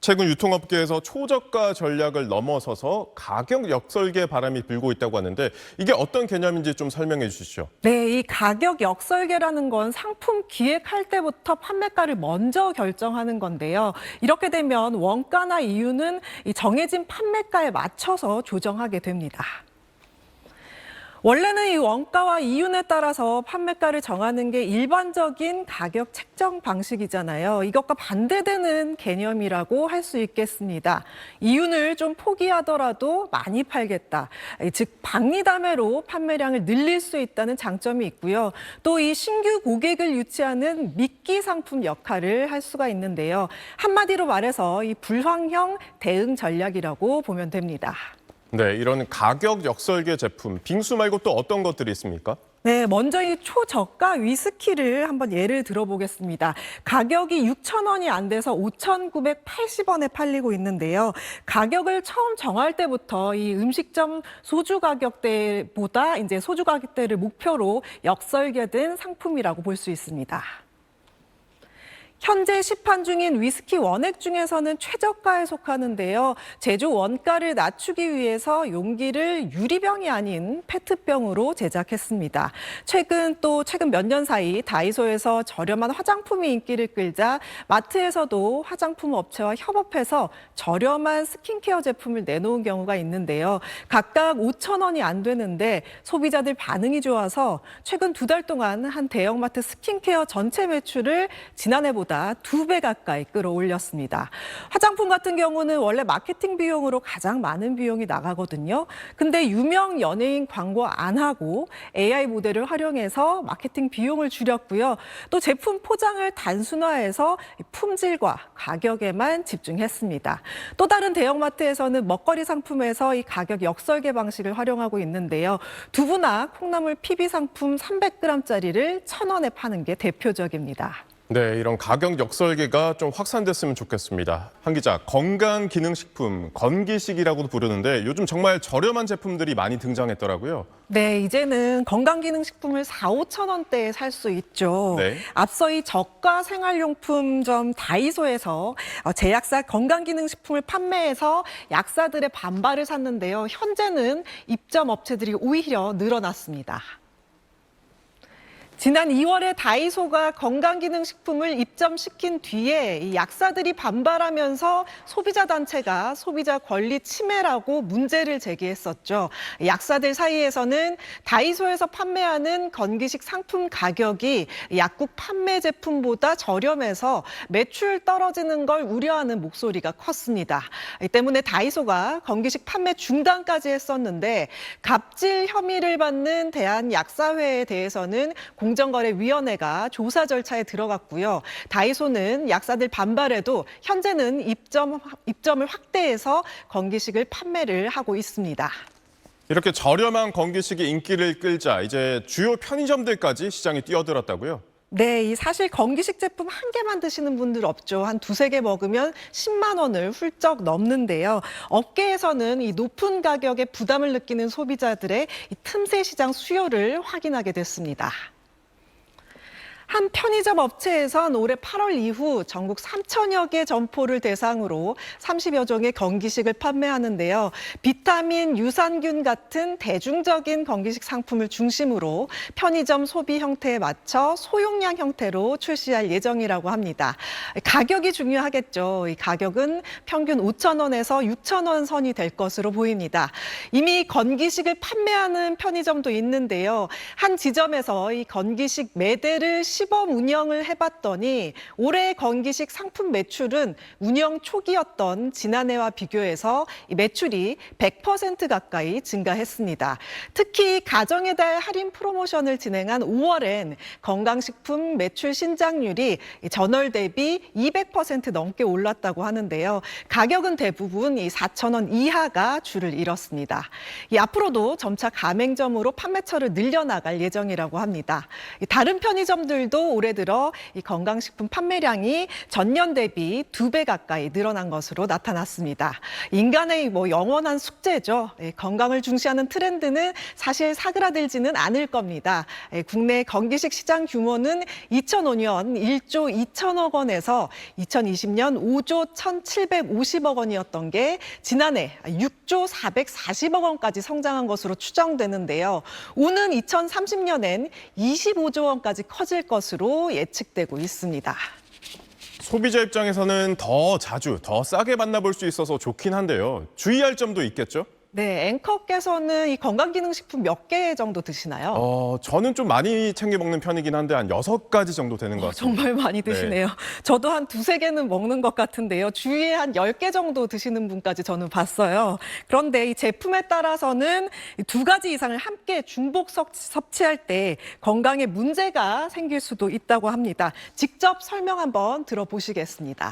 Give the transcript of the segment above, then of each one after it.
최근 유통업계에서 초저가 전략을 넘어서서 가격 역설계 바람이 불고 있다고 하는데 이게 어떤 개념인지 좀 설명해 주시죠. 네, 이 가격 역설계라는 건 상품 기획할 때부터 판매가를 먼저 결정하는 건데요. 이렇게 되면 원가나 이유는 이 정해진 판매가에 맞춰서 조정하게 됩니다. 원래는 이 원가와 이윤에 따라서 판매가를 정하는 게 일반적인 가격 책정 방식이잖아요. 이것과 반대되는 개념이라고 할 수 있겠습니다. 이윤을 좀 포기하더라도 많이 팔겠다. 즉 박리담회로 판매량을 늘릴 수 있다는 장점이 있고요. 또 이 신규 고객을 유치하는 미끼 상품 역할을 할 수가 있는데요. 한마디로 말해서 이 불황형 대응 전략이라고 보면 됩니다. 네, 이런 가격 역설계 제품, 빙수 말고 또 어떤 것들이 있습니까? 네, 먼저 이 초저가 위스키를 한번 예를 들어보겠습니다. 가격이 6,000원이 안 돼서 5,980원에 팔리고 있는데요. 가격을 처음 정할 때부터 이 음식점 소주 가격대보다 이제 소주 가격대를 목표로 역설계된 상품이라고 볼 수 있습니다. 현재 시판 중인 위스키 원액 중에서는 최저가에 속하는데요. 제조 원가를 낮추기 위해서 용기를 유리병이 아닌 페트병으로 제작했습니다. 최근 몇 년 사이 다이소에서 저렴한 화장품이 인기를 끌자 마트에서도 화장품 업체와 협업해서 저렴한 스킨케어 제품을 내놓은 경우가 있는데요. 각각 5,000원이 안 되는데 소비자들 반응이 좋아서 최근 2달 동안 한 대형마트 스킨케어 전체 매출을 지난해보다 2배 가까이 끌어올렸습니다. 화장품 같은 경우는 원래 마케팅 비용으로 가장 많은 비용이 나가거든요. 근데 유명 연예인 광고 안 하고 AI 모델을 활용해서 마케팅 비용을 줄였고요. 또 제품 포장을 단순화해서 품질과 가격에만 집중했습니다. 또 다른 대형마트에서는 먹거리 상품에서 이 가격 역설계 방식을 활용하고 있는데요. 두부나 콩나물 PB 상품 300g짜리를 1,000원에 파는 게 대표적입니다. 네, 이런 가격 역설계가 좀 확산됐으면 좋겠습니다. 한 기자, 건강기능식품, 건기식이라고도 부르는데 요즘 정말 저렴한 제품들이 많이 등장했더라고요. 네, 이제는 건강기능식품을 4,000~5,000원대에 살 수 있죠. 네. 앞서 이 저가 생활용품점 다이소에서 제약사 건강기능식품을 판매해서 약사들의 반발을 샀는데요. 현재는 입점 업체들이 오히려 늘어났습니다. 지난 2월에 다이소가 건강기능식품을 입점시킨 뒤에 이 약사들이 반발하면서 소비자단체가 소비자 권리 침해라고 문제를 제기했었죠. 약사들 사이에서는 다이소에서 판매하는 건기식 상품 가격이 약국 판매 제품보다 저렴해서 매출 떨어지는 걸 우려하는 목소리가 컸습니다. 이 때문에 다이소가 건기식 판매 중단까지 했었는데 갑질 혐의를 받는 대한약사회에 대해서는 공정거래위원회가 조사 절차에 들어갔고요. 다이소는 약사들 반발에도 현재는 입점을 확대해서 건기식을 판매를 하고 있습니다. 이렇게 저렴한 건기식이 인기를 끌자 이제 주요 편의점들까지 시장에 뛰어들었다고요? 네, 사실 건기식 제품 한 개만 드시는 분들 없죠. 한 2~3개 먹으면 10만 원을 훌쩍 넘는데요. 업계에서는 이 높은 가격에 부담을 느끼는 소비자들의 이 틈새 시장 수요를 확인하게 됐습니다. 한 편의점 업체에선 올해 8월 이후 전국 3,000여 개 점포를 대상으로 30여 종의 건기식을 판매하는데요. 비타민, 유산균 같은 대중적인 건기식 상품을 중심으로 편의점 소비 형태에 맞춰 소용량 형태로 출시할 예정이라고 합니다. 가격이 중요하겠죠. 이 가격은 평균 5,000원에서 6,000원 선이 될 것으로 보입니다. 이미 건기식을 판매하는 편의점도 있는데요. 한 지점에서 이 건기식 매대를 시범 운영을 해봤더니 올해 건기식 상품 매출은 운영 초기였던 지난해와 비교해서 매출이 100% 가까이 증가했습니다. 특히 가정의 달 할인 프로모션을 진행한 5월엔 건강식품 매출 신장률이 전월 대비 200% 넘게 올랐다고 하는데요. 가격은 대부분 4,000원 이하가 줄을 잃었습니다. 앞으로도 점차 가맹점으로 판매처를 늘려나갈 예정이라고 합니다. 다른 편의점들도 제품들도 올해 들어 이 건강식품 판매량이 전년 대비 2배 가까이 늘어난 것으로 나타났습니다. 인간의 영원한 숙제죠. 건강을 중시하는 트렌드는 사실 사그라들지는 않을 겁니다. 국내 건기식 시장 규모는 2005년 1조 2천억 원에서 2020년 5조 1,750억 원이었던 게 지난해 6조 440억 원까지 성장한 것으로 추정되는데요. 오는 2030년엔 25조 원까지 커질 것으로 예측되고 있습니다. 소비자 입장에서는 더 자주, 더 싸게 만나볼 수 있어서 좋긴 한데요. 주의할 점도 있겠죠? 네, 앵커께서는 이 건강기능식품 몇 개 정도 드시나요? 저는 좀 많이 챙겨 먹는 편이긴 한데 한 6가지 정도 되는 것 같습니다. 정말 많이 드시네요. 저도 한 2-3개는 먹는 것 같은데요. 주위에 한 10개 정도 드시는 분까지 저는 봤어요. 그런데 이 제품에 따라서는 2가지 이상을 함께 중복 섭취할 때 건강에 문제가 생길 수도 있다고 합니다. 직접 설명 한번 들어보시겠습니다.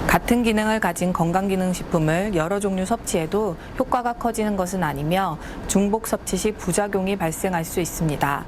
같은 기능을 가진 건강기능식품을 여러 종류 섭취해도 효과가 커지는 것은 아니며 중복 섭취 시 부작용이 발생할 수 있습니다.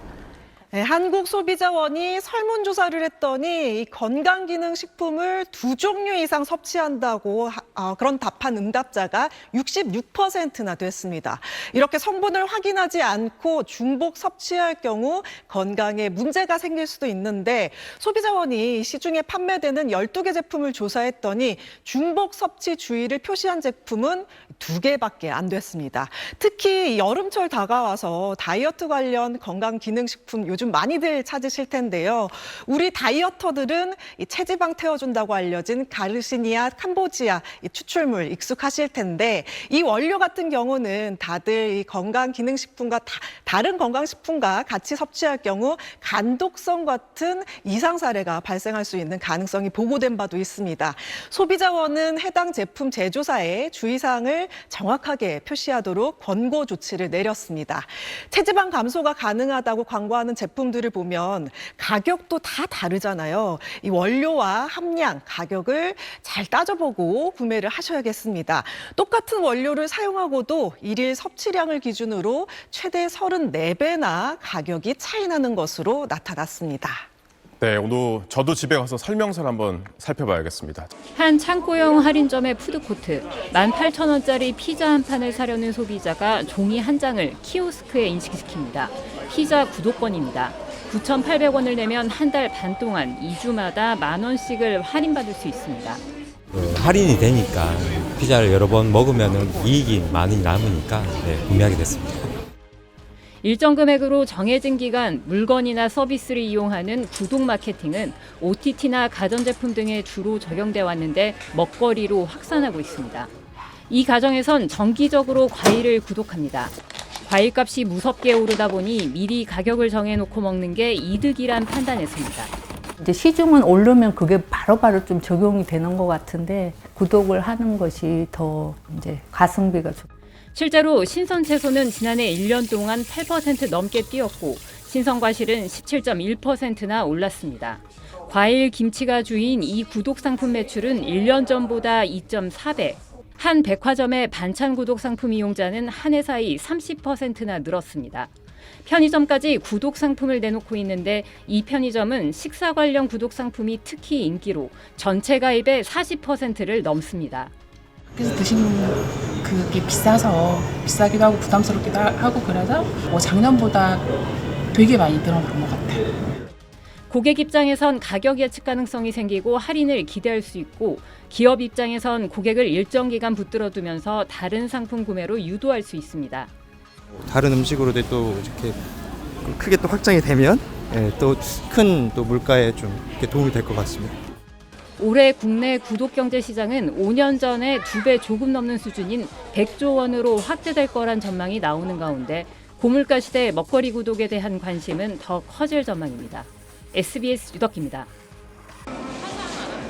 네, 한국소비자원이 설문조사를 했더니 이 건강기능식품을 2종류 이상 섭취한다고 그런 답한 응답자가 66%나 됐습니다. 이렇게 성분을 확인하지 않고 중복 섭취할 경우 건강에 문제가 생길 수도 있는데 소비자원이 시중에 판매되는 12개 제품을 조사했더니 중복 섭취 주의를 표시한 제품은 2개밖에 안 됐습니다. 특히 여름철 다가와서 다이어트 관련 건강기능식품 요즘 많이들 찾으실 텐데요. 우리 다이어터들은 이 체지방 태워준다고 알려진 가르시니아 캄보지아 이 추출물 익숙하실 텐데 이 원료 같은 경우는 다들 이 건강기능식품과 다른 건강식품과 같이 섭취할 경우 간독성 같은 이상 사례가 발생할 수 있는 가능성이 보고된 바도 있습니다. 소비자원은 해당 제품 제조사에 주의사항을 정확하게 표시하도록 권고 조치를 내렸습니다. 체지방 감소가 가능하다고 광고하는 제품들을 보면 가격도 다 다르잖아요. 이 원료와 함량, 가격을 잘 따져보고 구매를 하셔야겠습니다. 똑같은 원료를 사용하고도 일일 섭취량을 기준으로 최대 34배나 가격이 차이 나는 것으로 나타났습니다. 네, 오늘 저도 집에 가서 설명서를 한번 살펴봐야겠습니다. 한 창고형 할인점의 푸드코트, 18,000원짜리 피자 한 판을 사려는 소비자가 종이 한 장을 키오스크에 인식시킵니다. 피자 구독권입니다. 9,800원을 내면 한 달 반 동안 2주마다 10,000원씩을 할인받을 수 있습니다. 할인이 되니까 피자를 여러 번 먹으면 이익이 많이 남으니까 구매하게 됐습니다. 일정 금액으로 정해진 기간 물건이나 서비스를 이용하는 구독 마케팅은 OTT나 가전제품 등에 주로 적용돼 왔는데 먹거리로 확산하고 있습니다. 이 가정에선 정기적으로 과일을 구독합니다. 과일값이 무섭게 오르다 보니 미리 가격을 정해놓고 먹는 게 이득이란 판단했습니다. 이제 시중은 오르면 그게 바로바로 좀 적용이 되는 것 같은데 구독을 하는 것이 더 이제 가성비가 좋고. 실제로 신선 채소는 지난해 1년 동안 8% 넘게 뛰었고 신선 과실은 17.1%나 올랐습니다. 과일, 김치가 주인 이 구독 상품 매출은 1년 전보다 2.4배. 한 백화점의 반찬 구독 상품 이용자는 한 해 사이 30%나 늘었습니다. 편의점까지 구독 상품을 내놓고 있는데 이 편의점은 식사 관련 구독 상품이 특히 인기로 전체 가입의 40%를 넘습니다. 그래서 드시는 그게 비싸기도 하고 부담스럽기도 하고 그래서 작년보다 되게 많이 늘어난 것 같아요. 고객 입장에선 가격 예측 가능성이 생기고 할인을 기대할 수 있고 기업 입장에선 고객을 일정 기간 붙들어 두면서 다른 상품 구매로 유도할 수 있습니다. 다른 음식으로도 또 이렇게 크게 또 확장이 되면 또 큰 또 물가에 좀 이렇게 도움이 될 것 같습니다. 올해 국내 구독 경제 시장은 5년 전에 2배 조금 넘는 수준인 100조 원으로 확대될 거란 전망이 나오는 가운데 고물가 시대 먹거리 구독에 대한 관심은 더 커질 전망입니다. SBS 유덕기입니다.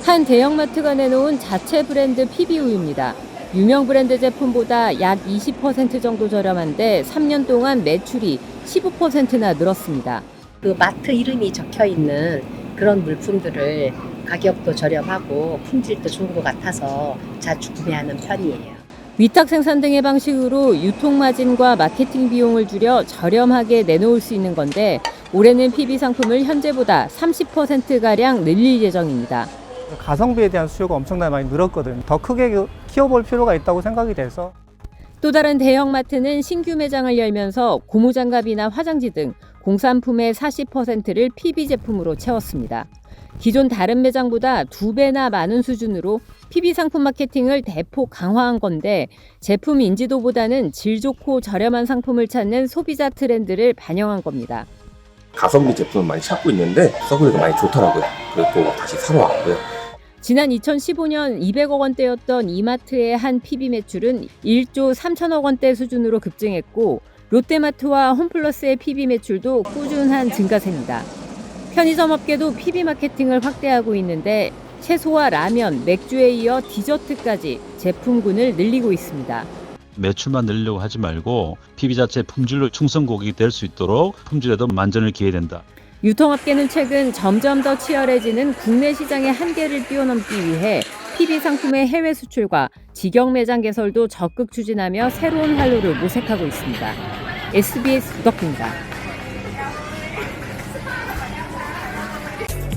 한 대형마트가 내놓은 자체 브랜드 PB우유입니다. 유명 브랜드 제품보다 약 20% 정도 저렴한데 3년 동안 매출이 15%나 늘었습니다. 그 마트 이름이 적혀 있는 그런 물품들을 가격도 저렴하고 품질도 좋은 것 같아서 자주 구매하는 편이에요. 위탁 생산 등의 방식으로 유통 마진과 마케팅 비용을 줄여 저렴하게 내놓을 수 있는 건데 올해는 PB 상품을 현재보다 30%가량 늘릴 예정입니다. 가성비에 대한 수요가 엄청나게 많이 늘었거든요. 더 크게 키워볼 필요가 있다고 생각이 돼서. 또 다른 대형마트는 신규 매장을 열면서 고무장갑이나 화장지 등 공산품의 40%를 PB 제품으로 채웠습니다. 기존 다른 매장보다 2배나 많은 수준으로 PB 상품 마케팅을 대폭 강화한 건데 제품 인지도보다는 질 좋고 저렴한 상품을 찾는 소비자 트렌드를 반영한 겁니다. 가성비 제품을 많이 찾고 있는데 써보니까 많이 좋더라고요. 그래서 또 다시 사러 왔고요. 지난 2015년 200억 원대였던 이마트의 한 PB 매출은 1조 3천억 원대 수준으로 급증했고 롯데마트와 홈플러스의 PB 매출도 꾸준한 증가세입니다. 편의점 업계도 PB 마케팅을 확대하고 있는데 채소와 라면, 맥주에 이어 디저트까지 제품군을 늘리고 있습니다. 매출만 늘리려고 하지 말고 PB 자체 품질로 충성 고객이 될 수 있도록 품질에도 만전을 기해야 된다. 유통업계는 최근 점점 더 치열해지는 국내 시장의 한계를 뛰어넘기 위해 PB 상품의 해외 수출과 직영 매장 개설도 적극 추진하며 새로운 활로를 모색하고 있습니다. SBS 덕입니다.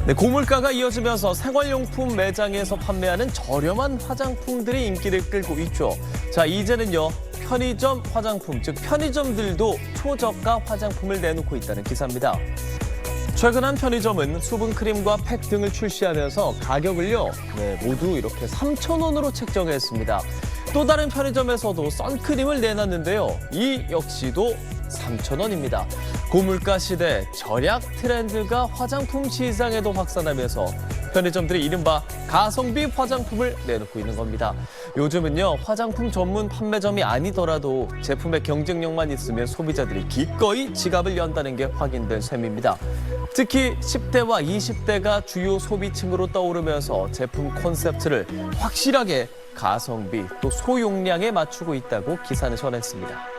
네, 고물가가 이어지면서 생활용품 매장에서 판매하는 저렴한 화장품들이 인기를 끌고 있죠. 자, 이제는요. 편의점 화장품, 즉 편의점들도 초저가 화장품을 내놓고 있다는 기사입니다. 최근 한 편의점은 수분크림과 팩 등을 출시하면서 가격을요, 모두 이렇게 3,000원으로 책정했습니다. 또 다른 편의점에서도 선크림을 내놨는데요. 이 역시도 3,000원입니다. 고물가 시대 절약 트렌드가 화장품 시장에도 확산하면서 편의점들이 이른바 가성비 화장품을 내놓고 있는 겁니다. 요즘은요, 화장품 전문 판매점이 아니더라도 제품의 경쟁력만 있으면 소비자들이 기꺼이 지갑을 연다는 게 확인된 셈입니다. 특히 10대와 20대가 주요 소비층으로 떠오르면서 제품 콘셉트를 확실하게 가성비 또 소용량에 맞추고 있다고 기사는 전했습니다.